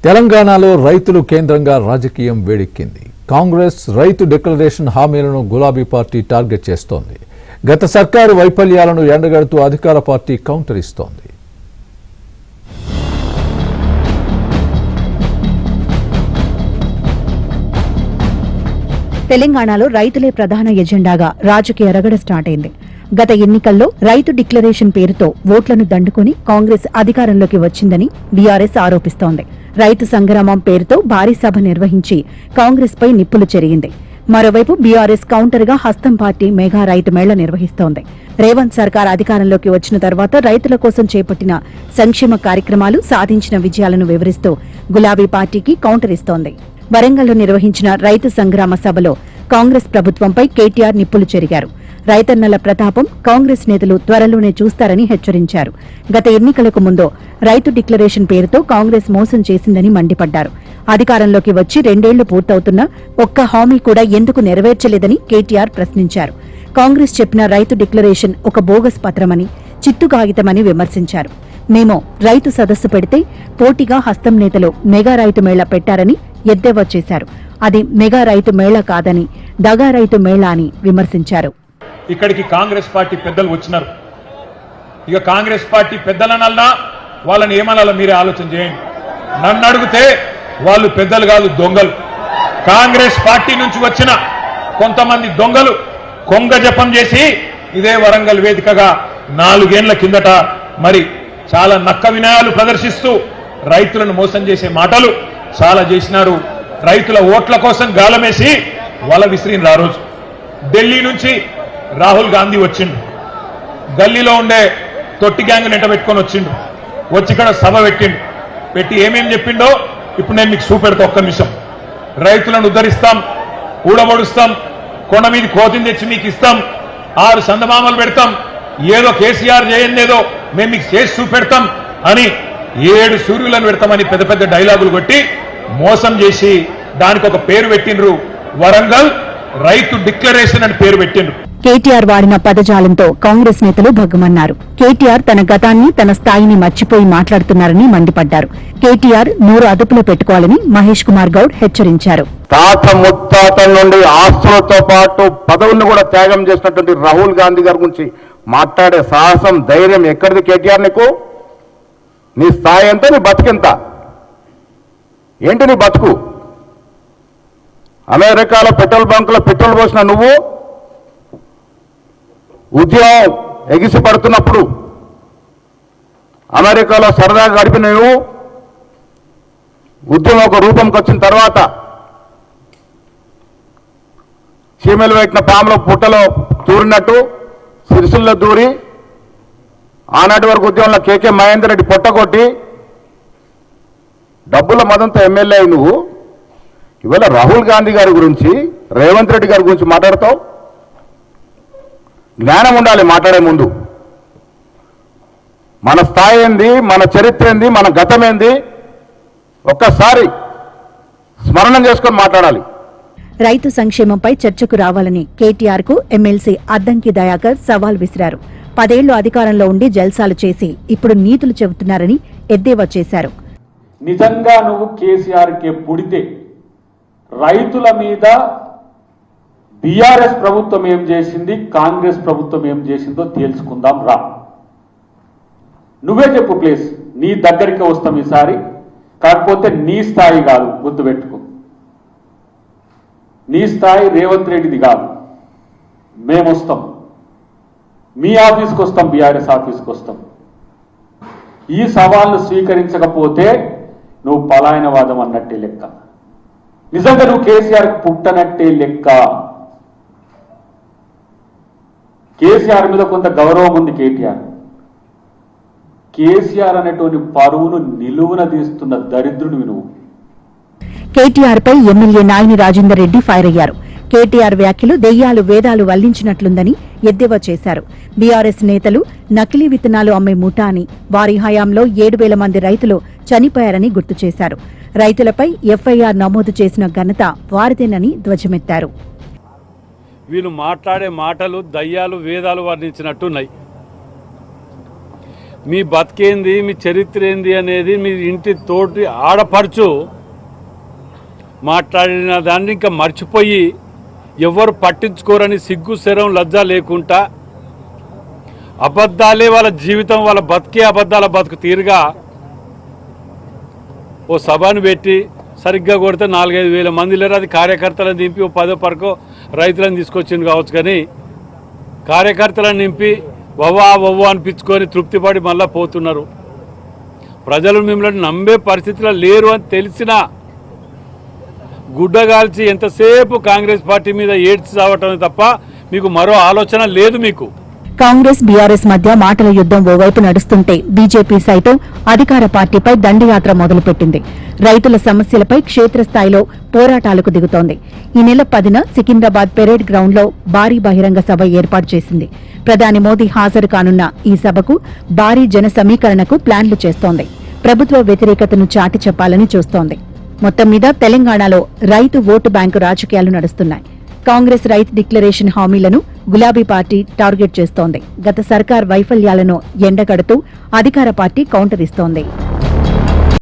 తెలంగాణలో రైతులు కేంద్రంగా రాజకీయం వేడెక్కింది. కాంగ్రెస్ రైతు డిక్లరేషన్ హామీలను గులాబీ పార్టీ టార్గెట్ చేస్తోంది. గత సర్కారు వైఫల్యాలను ఎండగడుతూ అధికార పార్టీ కౌంటర్ ఇస్తోంది. తెలంగాణలో రైతులే ప్రధాన ఎజెండాగా రాజకీయ రగడ స్టార్ట్ అయింది. గత ఎన్నికల్లో రైతు డిక్లరేషన్ పేరుతో ఓట్లను దండుకుని కాంగ్రెస్ అధికారంలోకి వచ్చిందని బీఆర్ఎస్ ఆరోపిస్తోంది. రైతు సంగ్రామం పేరుతో భారీ సభ నిర్వహించి కాంగ్రెస్ పై నిప్పులు చెరిగింది. మరోవైపు బీఆర్ఎస్ కౌంటర్ గా హస్తం పార్టీ మెగా రైతు మేళ నిర్వహిస్తోంది. రేవంత్ సర్కార్ అధికారంలోకి వచ్చిన తర్వాత రైతుల కోసం చేపట్టిన సంక్షేమ కార్యక్రమాలు, సాధించిన విజయాలను వివరిస్తూ గులాబీ పార్టీకి కౌంటర్ ఇస్తోంది. వరంగల్లో నిర్వహించిన రైతు సంగ్రామ సభలో కాంగ్రెస్ ప్రభుత్వంపై కేటీఆర్ నిప్పులు చెరిగారు. రైతన్నల ప్రతాపం కాంగ్రెస్ నేతలు త్వరలోనే చూస్తారని హెచ్చరించారు. గత ఎన్నికలకు ముందు రైతు డిక్లరేషన్ పేరుతో కాంగ్రెస్ మోసం చేసిందని మండిపడ్డారు. అధికారంలోకి వచ్చి 2 ఏళ్లు పూర్తవుతున్నా ఒక్క హామీ కూడా ఎందుకు నెరవేర్చలేదని కేటీఆర్ ప్రశ్నించారు. కాంగ్రెస్ చెప్పిన రైతు డిక్లరేషన్ ఒక బోగస్ పత్రమని, చిత్తు కాగితమని విమర్శించారు. మేము రైతు సదస్సు పెడితే పోటీగా హస్తం నేతలు మెగా రైతు మేళా పెట్టారని ఎద్దేవా చేశారు. అది మెగా రైతు మేళా కాదని దగా రైతు మేళా అని విమర్శించారు. ఇక్కడికి కాంగ్రెస్ పార్టీ పెద్దలు వచ్చినారు. ఇక కాంగ్రెస్ పార్టీ పెద్దలనల్లా వాళ్ళని ఏమనాలో మీరే ఆలోచన చేయండి. నన్ను అడిగితే వాళ్ళు పెద్దలు కాదు, దొంగలు. కాంగ్రెస్ పార్టీ నుంచి వచ్చిన కొంతమంది దొంగలు కొంగ జపం చేసి ఇదే వరంగల్ వేదికగా 4 ఏళ్ల కిందట మరి చాలా నక్క వినయాలు ప్రదర్శిస్తూ రైతులను మోసం చేసే మాటలు చాలా చేసినారు. రైతుల ఓట్ల కోసం గాలమేసి వల విసిరిన ఆ రోజు ఢిల్లీ నుంచి రాహుల్ గాంధీ వచ్చిండు. గల్లీలో ఉండే తొట్టి గ్యాంగ్ నెంట పెట్టుకొని వచ్చిండు. వచ్చి ఇక్కడ సభ పెట్టిండు. పెట్టి ఏమేం చెప్పిండో ఇప్పుడు నేను మీకు చూపెడతా. ఒక్క నిమిషం. రైతులను ఉద్ధరిస్తాం, ఊడబడుస్తాం, కొండ మీద కోతిని తెచ్చి మీకు ఇస్తాం, 6 సందమామలు పెడతాం, ఏదో కేసీఆర్ చేయందేదో మేము మీకు చేసి చూపెడతాం అని 7 సూర్యులను పెడతామని పెద్ద పెద్ద డైలాగులు కొట్టి మోసం చేసి దానికి ఒక పేరు పెట్టిండ్రు. వరంగల్ రైతు డిక్లరేషన్ అని పేరు పెట్టిండ్రు. కేటీఆర్ వాడిన పదజాలంతో కాంగ్రెస్ నేతలు భగ్గుమన్నారు. కేటీఆర్ తన గతాన్ని, తన స్థాయిని మర్చిపోయి మాట్లాడుతున్నారని మండిపడ్డారు. కేటీఆర్ నోరు అదుపులో పెట్టుకోవాలని మహేష్ కుమార్ గౌడ్ హెచ్చరించారు. తాత ముత్తాతల నుండి ఆస్తులతో పాటు పదవులను కూడా త్యాగం చేసినటువంటి రాహుల్ గాంధీ గారి గురించి మాట్లాడే సాహసం, ధైర్యం ఎక్కడిది కేటీఆర్? నీకు నీ స్థాయి ఎంత, నీ బతుకెంత? ఏంటి నీ బతుకు? అమెరికాలో పెట్రోల్ బంకులో పెట్రోల్ పోసిన నువ్వు ఉద్యోగం ఎగిసి పడుతున్నప్పుడు అమెరికాలో సరదాగా గడిపిన నువ్వు ఉద్యమం ఒక రూపంకి వచ్చిన తర్వాత చీమలు పెట్టిన పాములో పుట్టలో దూరినట్టు సిరిసిల్లో దూరి ఆనాటి వరకు ఉద్యమంలో కేకే మహేందర్ రెడ్డి పొట్టగొట్టి డబ్బుల మదంతో ఎమ్మెల్యే నువ్వు ఇవాళ రాహుల్ గాంధీ గారి గురించి, రేవంత్ రెడ్డి గారి గురించి మాట్లాడతావు. జ్ఞానం ఉండాలి మాట్లాడే ముందు. మన స్థాయి ఏంది, మన చరిత్ర ఏంది, మన గతం ఏంది ఒక్కసారి స్మరణం చేసుకొని మాట్లాడాలి. రైతు సంక్షేమంపై చర్చకు రావాలని కేటీఆర్ కు ఎమ్మెల్సీ అద్దంకి దయాకర్ సవాల్ విసిరారు. 10 ఏళ్లు అధికారంలో ఉండి జల్సాలు చేసి ఇప్పుడు నీతులు చెబుతున్నారని ఎద్దేవా చేశారు. నిజంగా నువ్వు కేసీఆర్కే పుడితే రైతుల మీద బీఆర్ఎస్ ప్రభుత్వం ఏం చేసింది, కాంగ్రెస్ ప్రభుత్వం ఏం చేసిందో తేల్చుకుందాం రా. నువ్వే చెప్పు ప్లీజ్. నీ దగ్గరికి వస్తాం ఈసారి. కాకపోతే నీ స్థాయి కాదు, గుర్తుపెట్టుకో. నీ స్థాయి రేవంత్ రెడ్డిది కాదు. మేము వస్తాం, మీ ఆఫీస్కి వస్తాం, బీఆర్ఎస్ ఆఫీస్కి వస్తాం. ఈ సవాల్ను స్వీకరించకపోతే నువ్వు పలాయనవాదం అన్నట్టే లెక్క. నిజంగా నువ్వు కేసీఆర్ పుట్టనట్టే లెక్క. కేసీఆర్ మీద కొంత గౌరవం ఉంది. కేసీఆర్ అనేటువంటి పరువును నిలువున తీస్తున్న దరిద్రుడివి నువ్వు. కేటీఆర్ పై ఎమ్మెల్యే నాయని రాజేందర్ రెడ్డి ఫైర్ అయ్యారు. కేటీఆర్ వ్యాఖ్యలు దెయ్యాలు వేదాలు వల్లించినట్లుందని ఎద్దేవా చేశారు. బీఆర్ఎస్ నేతలు నకిలీ విత్తనాలు అమ్మే ముఠా అని, వారి హయాంలో 7,000 మంది రైతులు చనిపోయారని గుర్తు చేశారు. రైతులపై ఎఫ్ఐఆర్ నమోదు చేసిన ఘనత వారిదేనని ధ్వజమెత్తారు. వీళ్ళు మాట్లాడే మాటలు దయ్యాలు వేదాలు వర్ణించినట్టున్నాయి. మీ బతికేంది, మీ చరిత్ర ఏంది అనేది మీ ఇంటి తోటి ఆడపడుచు మాట్లాడిన దాన్ని ఇంకా మర్చిపోయి ఎవరు పట్టించుకోరని సిగ్గు శరం లజ్జ లేకుండా అబద్ధాలే వాళ్ళ జీవితం, వాళ్ళ బతికే అబద్ధాల బతుకు తీరుగా ఓ సభను పెట్టి సరిగ్గా కొడితే 4-5 వేల మంది లేరు. అది కార్యకర్తలను దింపి ఓ 10 పరకో రైతులను తీసుకొచ్చింది కావచ్చు, కానీ కార్యకర్తలను నింపి వవ్వా అనిపించుకొని తృప్తిపడి మళ్ళీ పోతున్నారు. ప్రజలు మిమ్మల్ని నమ్మే పరిస్థితిలో లేరు అని తెలిసినా గుడ్డగాల్చి ఎంతసేపు కాంగ్రెస్ పార్టీ మీద ఏడ్చి చావటమే తప్ప మీకు మరో ఆలోచన లేదు. మీకు కాంగ్రెస్ బీఆర్ఎస్ మధ్య మాటల యుద్ధం ఓవైపు నడుస్తుంటే బీజేపీ సైతం అధికార పార్టీపై దండయాత్ర మొదలుపెట్టింది. రైతుల సమస్యలపై క్షేత్రస్థాయిలో పోరాటాలకు దిగుతోంది. ఈ నెల 10న సికింద్రాబాద్ పెరేడ్ గ్రౌండ్లో భారీ బహిరంగ సభ ఏర్పాటు చేసింది. ప్రధాని మోదీ హాజరు కానున్న ఈ సభకు భారీ జన సమీకరణకు ప్లాన్లు చేస్తోంది. ప్రభుత్వ వ్యతిరేకతను చాటి చెప్పాలని చూస్తోంది. మొత్తం మీద తెలంగాణలో రైతు ఓటు బ్యాంకు రాజకీయాలు నడుస్తున్నాయి. కాంగ్రెస్ రైతు డిక్లరేషన్ హామీలను గులాబీ పార్టీ టార్గెట్ చేస్తోంది. గత సర్కార్ వైఫల్యాలను ఎండగడుతూ అధికార పార్టీ కౌంటర్ ఇస్తోంది.